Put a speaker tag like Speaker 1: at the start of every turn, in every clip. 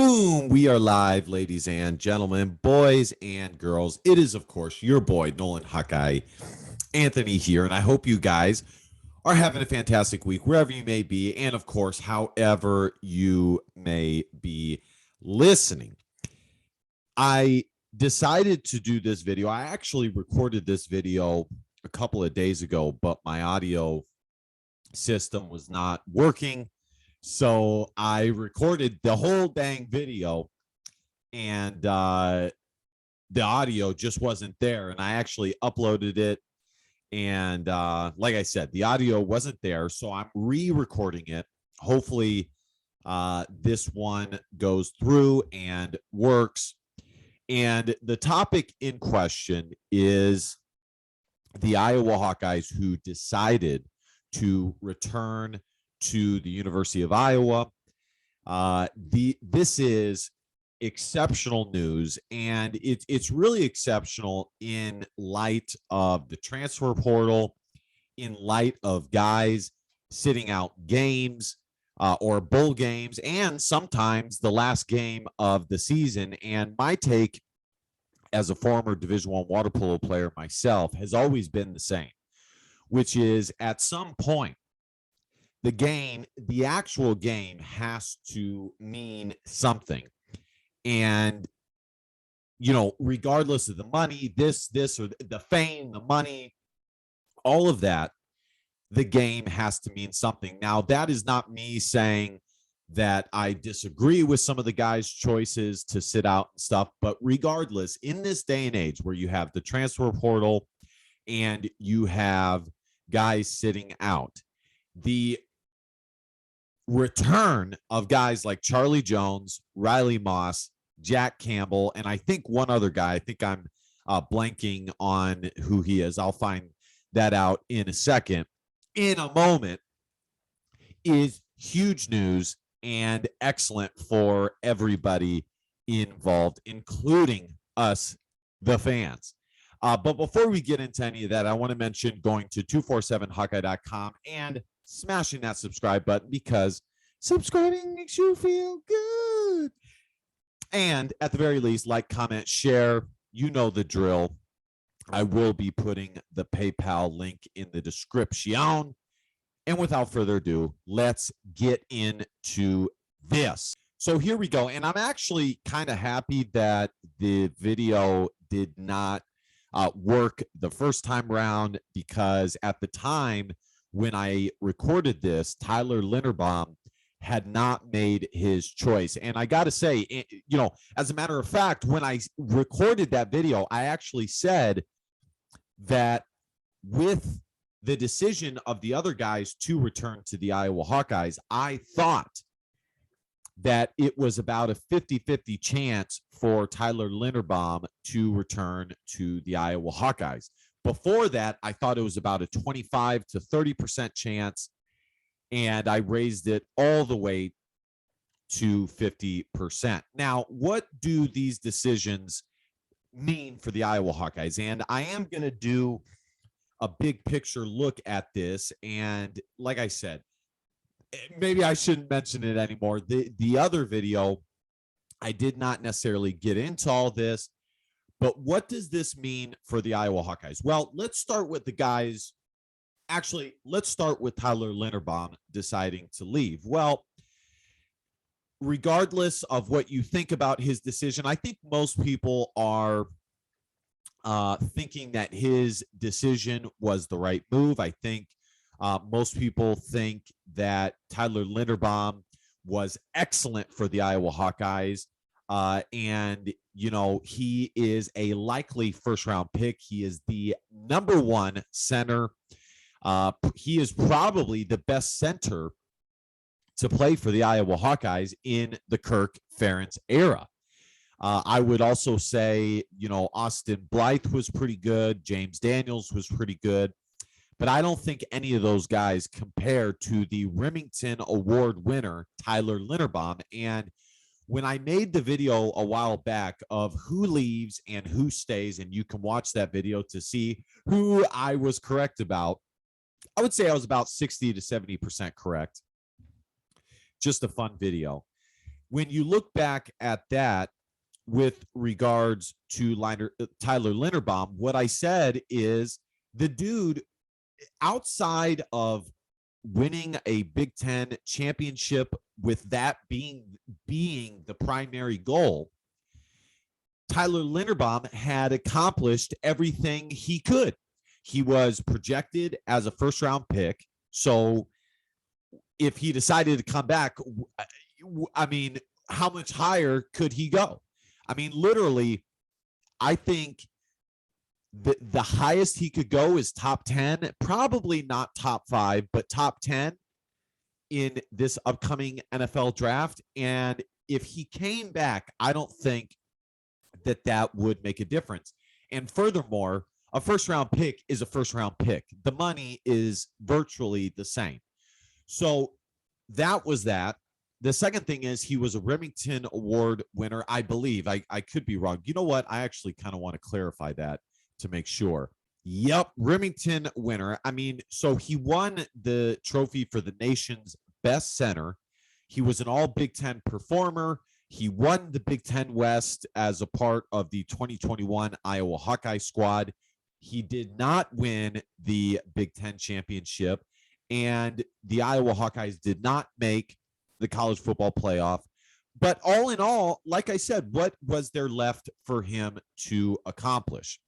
Speaker 1: Boom, we are live, ladies and gentlemen, boys and girls. It is, of course, your boy, Nolan Hawkeye, Anthony here, and I hope you guys are having a fantastic week wherever you may be, and of course, however you may be listening. I decided to do this video. I actually recorded this video a couple of days ago, but my audio system was not working. So I recorded the whole dang video and the audio just wasn't there. And I actually uploaded it. And like I said, the audio wasn't there. So I'm re-recording it. Hopefully this one goes through and works. And the topic in question is the Iowa Hawkeyes who decided to return to the University of Iowa. This is exceptional news, and it's really exceptional in light of the transfer portal, in light of guys sitting out games or bowl games, and sometimes the last game of the season. And my take as a former Division I water polo player myself has always been the same, which is at some point, the actual game has to mean something. And, you know, regardless of the money, this, or the fame, the money, all of that, the game has to mean something. Now, that is not me saying that I disagree with some of the guys' choices to sit out and stuff, but regardless, in this day and age where you have the transfer portal and you have guys sitting out, the return of guys like Charlie Jones, Riley Moss, Jack Campbell, and I think one other guy. I think I'm blanking on who he is. I'll find that out in a second. In a moment, is huge news and excellent for everybody involved, including us, the fans. But before we get into any of that, I want to mention going to 247hawkeye.com and smashing that subscribe button, because subscribing makes you feel good. And at the very least, like, comment, share. You know the drill. I will be putting the PayPal link in the description. And without further ado, let's get into this. So here we go. And I'm actually kind of happy that the video did not work the first time around, because at the time when I recorded this, Tyler Linderbaum had not made his choice. And I got to say, you know, as a matter of fact, when I recorded that video, I actually said that with the decision of the other guys to return to the Iowa Hawkeyes, I thought that it was about a 50-50 chance for Tyler Linderbaum to return to the Iowa Hawkeyes. Before that, I thought it was about a 25 to 30% chance, and I raised it all the way to 50%. Now, what do these decisions mean for the Iowa Hawkeyes? And I am going to do a big picture look at this. And like I said, maybe I shouldn't mention it anymore. The other video, I did not necessarily get into all this. But what does this mean for the Iowa Hawkeyes? Well, let's start with the guys. Actually, let's start with Tyler Linderbaum deciding to leave. Well, regardless of what you think about his decision, I think most people are thinking that his decision was the right move. I think most people think that Tyler Linderbaum was excellent for the Iowa Hawkeyes. And, you know, he is a likely first-round pick. He is the #1 center. He is probably the best center to play for the Iowa Hawkeyes in the Kirk Ferentz era. I would also say, you know, Austin Blythe was pretty good. James Daniels was pretty good. But I don't think any of those guys compare to the Remington Award winner, Tyler Linderbaum. And when I made the video a while back of who leaves and who stays, and you can watch that video to see who I was correct about, I would say I was about 60 to 70% correct. Just a fun video. when you look back at that with regards to Tyler Linderbaum, what I said is the dude, outside of winning a Big Ten championship, with that being the primary goal, Tyler Linderbaum had accomplished everything he could. He was projected as a first-round pick. So if he decided to come back, I mean, how much higher could he go? I mean, literally, I think the highest he could go is top 10, probably not top 5, but top 10 in this upcoming NFL draft. And if he came back, I don't think that would make a difference. And furthermore, a first-round pick is a first-round pick. The money is virtually the same. So that was that. The second thing is he was a Remington Award winner, I believe. I could be wrong. You know what? I actually kind of want to clarify that to make sure. Yep, Remington winner. I mean, so he won the trophy for the nation's best center. He was an all Big Ten performer. He won the Big Ten West as a part of the 2021 Iowa Hawkeye squad. He did not win the Big Ten championship, and the Iowa Hawkeyes did not make the college football playoff. But all in all, like I said, what was there left for him to accomplish?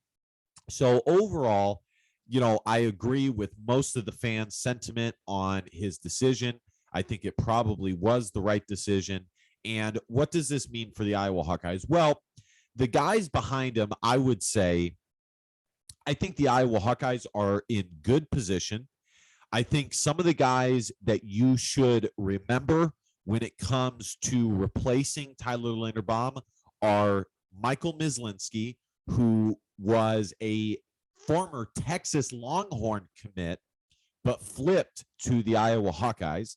Speaker 1: So overall, you know, I agree with most of the fans' sentiment on his decision. I think it probably was the right decision. And what does this mean for the Iowa Hawkeyes? Well, the guys behind him, I would say, I think the Iowa Hawkeyes are in good position. I think some of the guys that you should remember when it comes to replacing Tyler Linderbaum are Michael Mislinski, who was a former Texas Longhorn commit, but flipped to the Iowa Hawkeyes.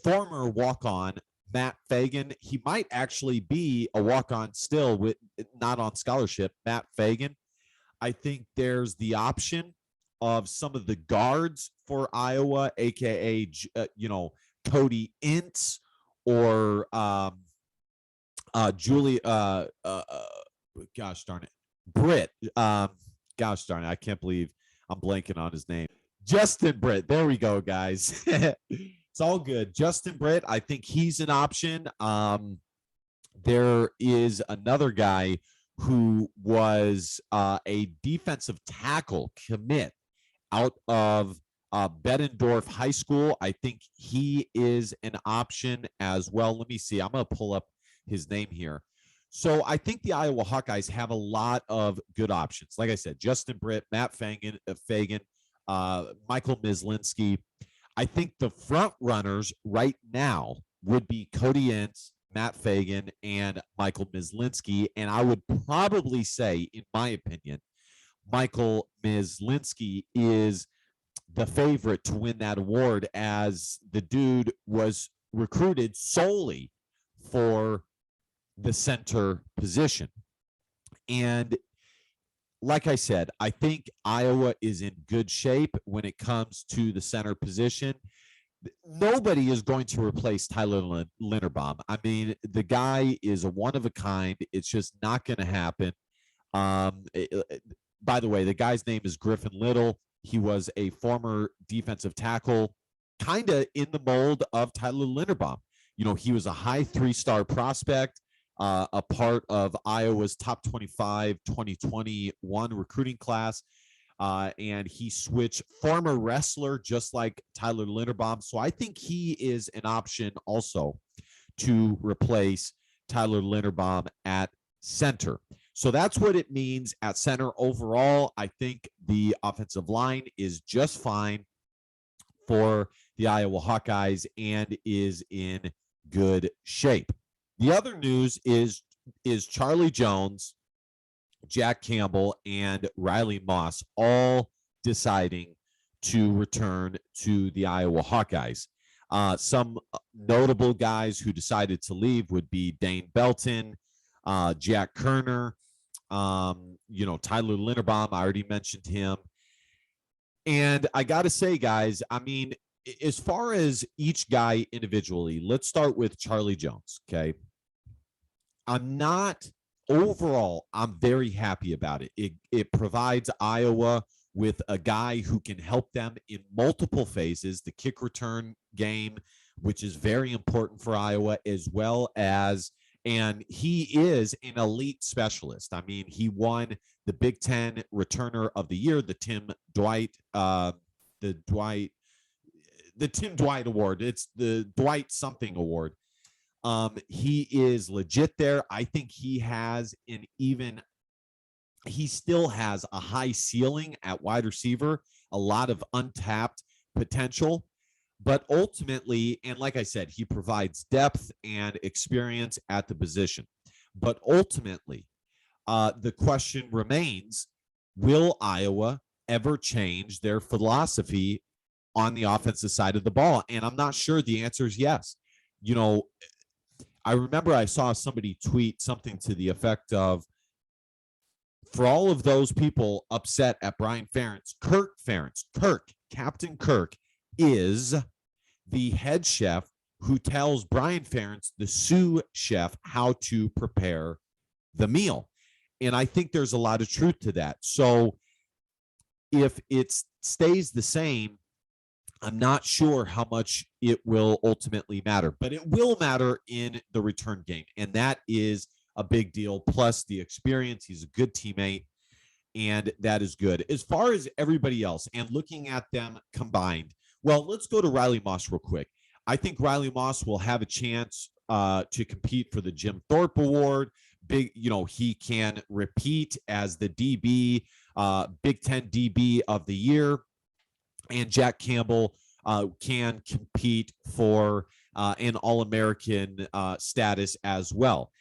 Speaker 1: Former walk-on Matt Fagan. He might actually be a walk-on still, with not on scholarship. Matt Fagan. I think there's the option of some of the guards for Iowa, aka Cody Ince or Julie. Gosh darn it, Britt. Gosh darn it, I can't believe I'm blanking on his name. Justin Britt. There we go, guys. It's all good. Justin Britt, I think he's an option. There is another guy who was a defensive tackle commit out of Bettendorf High School. I think he is an option as well. Let me see. I'm going to pull up his name here. So I think the Iowa Hawkeyes have a lot of good options. Like I said, Justin Britt, Matt Fagan, Michael Mislinski. I think the front runners right now would be Cody Ince, Matt Fagan, and Michael Mislinski. And I would probably say, in my opinion, Michael Mislinski is the favorite to win that award, as the dude was recruited solely for the center position. And like I said, I think Iowa is in good shape when it comes to the center position. Nobody is going to replace Tyler Linderbaum. I mean, the guy is a one of a kind. It's just not going to happen. By the way, the guy's name is Griffin Little. He was a former defensive tackle, kind of in the mold of Tyler Linderbaum. You know, he was a high 3-star prospect, a part of Iowa's top 25 2021 recruiting class. And he switched, former wrestler, just like Tyler Linderbaum. So I think he is an option also to replace Tyler Linderbaum at center. So that's what it means at center. Overall, I think the offensive line is just fine for the Iowa Hawkeyes and is in good shape. The other news is Charlie Jones, Jack Campbell, and Riley Moss all deciding to return to the Iowa Hawkeyes. Some notable guys who decided to leave would be Dane Belton, Jack Kerner, Tyler Linderbaum. I already mentioned him. And I got to say, guys, I mean, as far as each guy individually, let's start with Charlie Jones. Okay. I'm very happy about it. It provides Iowa with a guy who can help them in multiple phases, the kick return game, which is very important for Iowa, as well as, and he is an elite specialist. I mean, he won the Big Ten Returner of the Year, the Tim Dwight Award. It's the Dwight something award. He is legit there. I think he still has a high ceiling at wide receiver, a lot of untapped potential. But ultimately, and like I said, he provides depth and experience at the position. But ultimately, the question remains, will Iowa ever change their philosophy on the offensive side of the ball? And I'm not sure the answer is yes. You know, I remember I saw somebody tweet something to the effect of, for all of those people upset at Brian Ferentz, Captain Kirk is the head chef who tells Brian Ferentz, the sous chef, how to prepare the meal. And I think there's a lot of truth to that. So if it stays the same, I'm not sure how much it will ultimately matter, but it will matter in the return game. And that is a big deal. Plus the experience. He's a good teammate, and that is good. As far as everybody else and looking at them combined, well, let's go to Riley Moss real quick. I think Riley Moss will have a chance to compete for the Jim Thorpe Award. He can repeat as the DB, Big Ten DB of the year. And Jack Campbell can compete for an All-American status as well.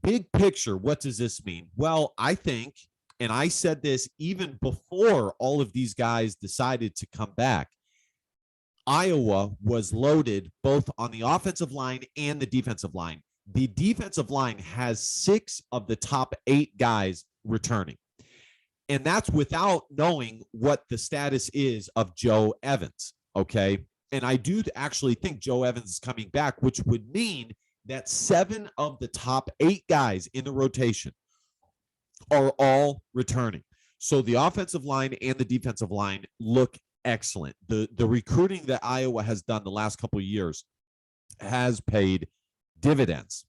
Speaker 1: Big picture, what does this mean? Well, I think, and I said this even before all of these guys decided to come back, Iowa was loaded both on the offensive line and the defensive line. The defensive line has 6 of the top 8 guys returning. And that's without knowing what the status is of Joe Evans, okay? And I do actually think Joe Evans is coming back, which would mean that 7 of the top 8 guys in the rotation are all returning. So the offensive line and the defensive line look excellent. The recruiting that Iowa has done the last couple of years has paid dividends.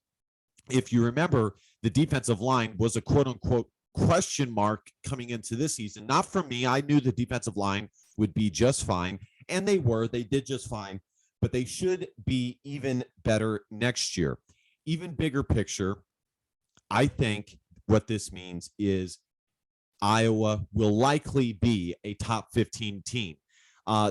Speaker 1: If you remember, the defensive line was a quote-unquote question mark coming into this season. Not for me. I knew the defensive line would be just fine, and they did just fine, but they should be even better next year. Even bigger picture, I think what this means is Iowa will likely be a top 15 team.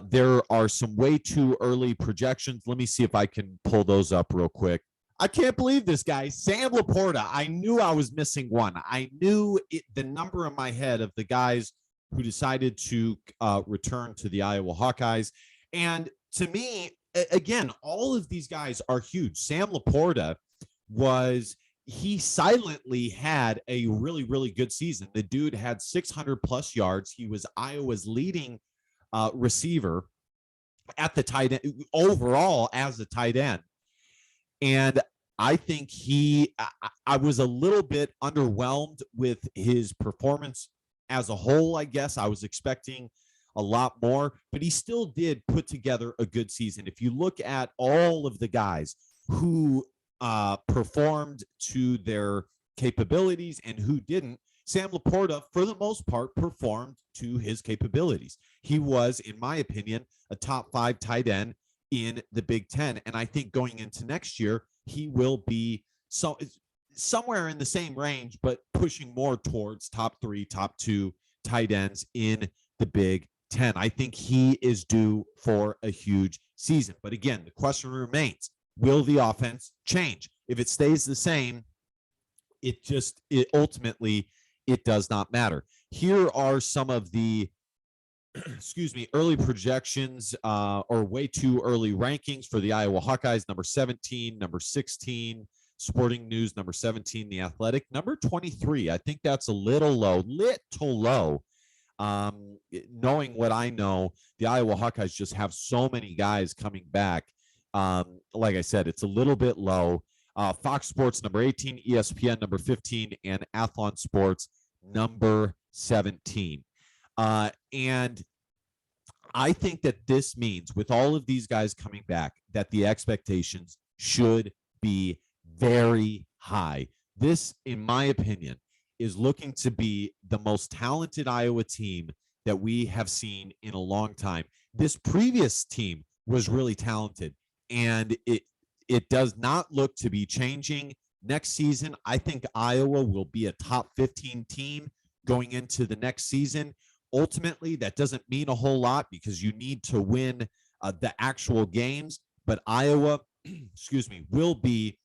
Speaker 1: There are some way too early projections. Let me see if I can pull those up real quick. I can't believe this guy, Sam LaPorta. I knew I was missing one. I knew the number in my head of the guys who decided to return to the Iowa Hawkeyes. And to me, again, all of these guys are huge. Sam LaPorta he silently had a really, really good season. The dude had 600 plus yards. He was Iowa's leading receiver at the tight end overall as a tight end. And I think I was a little bit underwhelmed with his performance as a whole, I guess. I was expecting a lot more, but he still did put together a good season. If you look at all of the guys who performed to their capabilities and who didn't, Sam LaPorta, for the most part, performed to his capabilities. He was, in my opinion, a top 5 tight end in the Big Ten. And I think going into next year, he will be somewhere in the same range, but pushing more towards top 3, top 2 tight ends in the Big Ten. I think he is due for a huge season. But again, the question remains, will the offense change? If it stays the same, it ultimately, it does not matter. Here are some of the early projections or way too early rankings for the Iowa Hawkeyes. Number 17, number 16, Sporting News, number 17, The Athletic, number 23. I think that's a little low. Knowing what I know, the Iowa Hawkeyes just have so many guys coming back. Like I said, it's a little bit low. Fox Sports number 18, ESPN number 15, and Athlon Sports number 17. And I think that this means, with all of these guys coming back, that the expectations should be very high. This, in my opinion, is looking to be the most talented Iowa team that we have seen in a long time. This previous team was really talented, and it does not look to be changing next season. I think Iowa will be a top 15 team going into the next season. Ultimately, that doesn't mean a whole lot because you need to win the actual games, but Iowa, excuse me, will be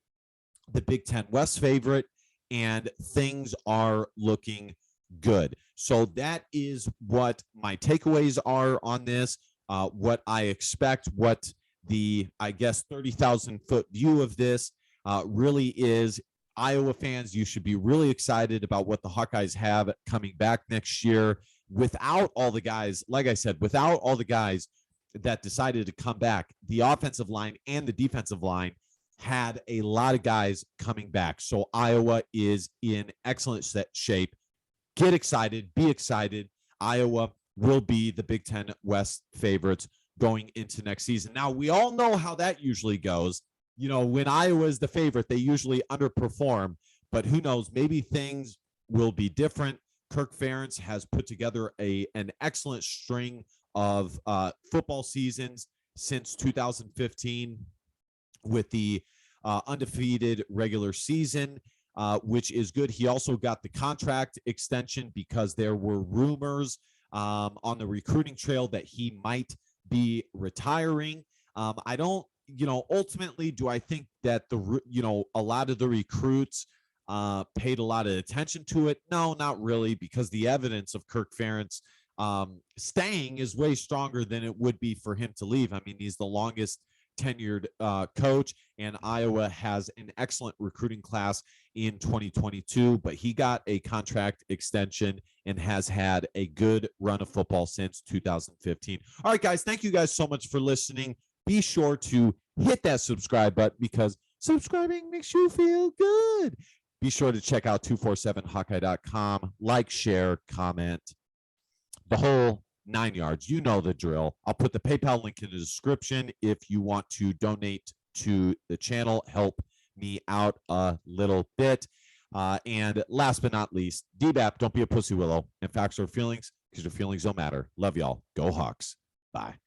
Speaker 1: the Big Ten West favorite, and things are looking good. So that is what my takeaways are on this, what I expect, what the, I guess, 30,000 foot view of this really is. Iowa fans, you should be really excited about what the Hawkeyes have coming back next year. Without all the guys, like I said, without all the guys that decided to come back, the offensive line and the defensive line had a lot of guys coming back. So Iowa is in excellent shape. Get excited, be excited. Iowa will be the Big Ten West favorites going into next season. Now, we all know how that usually goes. You know, when Iowa is the favorite, they usually underperform, but who knows, maybe things will be different. Kirk Ferentz has put together an excellent string of football seasons since 2015 with the undefeated regular season, which is good. He also got the contract extension because there were rumors on the recruiting trail that he might be retiring. I don't, ultimately, do I think that a lot of the recruits paid a lot of attention to it? No, not really, because the evidence of Kirk Ferentz staying is way stronger than it would be for him to leave. I mean, he's the longest tenured coach, and Iowa has an excellent recruiting class in 2022, but he got a contract extension and has had a good run of football since 2015. All right, guys, thank you guys so much for listening. Be sure to hit that subscribe button because subscribing makes you feel good. Be sure to check out 247hawkeye.com. Like, share, comment, the whole 9 yards. You know the drill. I'll put the PayPal link in the description if you want to donate to the channel. Help me out a little bit. And last but not least, DBAP, don't be a pussy willow. And facts or feelings, because your feelings don't matter. Love y'all. Go Hawks. Bye.